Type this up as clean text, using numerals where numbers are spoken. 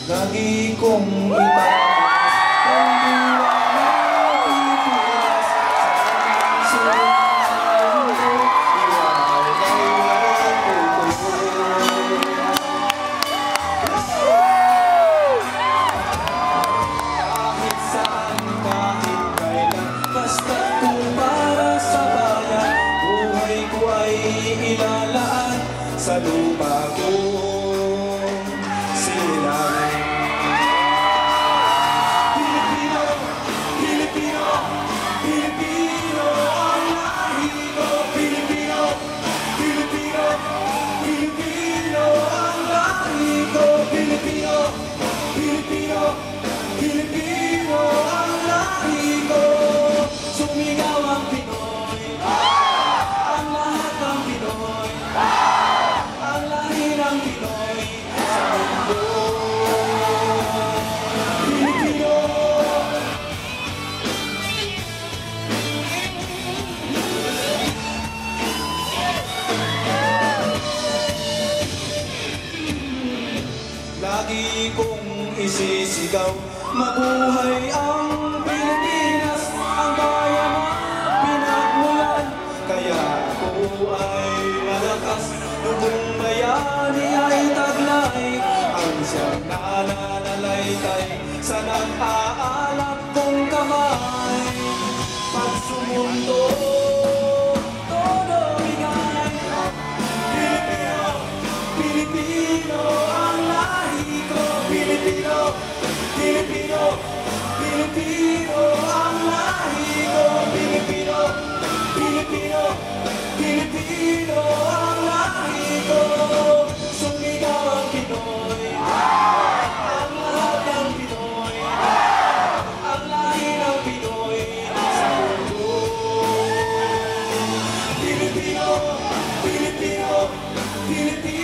Lagi kong itaas ang diwa ng Pilipinas sa isang mundo, iwalay at tutuloy. Kahit saan, kahit kailan, basta't kung para sa bayan, buhay ko ay ilalaan sa lupa ko. Pilipino ang lahi ko, sumigaw ang Pinoy, ang lahat ng Pinoy, ang lahi ng Pinoy sa mundo. Pilipino. Lagi kong isisigaw, mabuhay ang Pilipinas, ang bayan na pinagmulan. Kaya ako ay malakas, lubong bayani ay taglay, ang siyang nananalaytay sa nag-aalap kong kamay. Pag sumundo, todo bigay. Pilipino, Pilipino ang lahi ko. Pilipino, Pilipino, Pilipino ang lahi ko. Pilipino, Pilipino, Pilipino ang lahi ko. Sumigaw ang Pinoy, ang lahat ng Pinoy, ang lahi ng Pinoy sa mundo. Pilipino, Pilipino, Pilipino.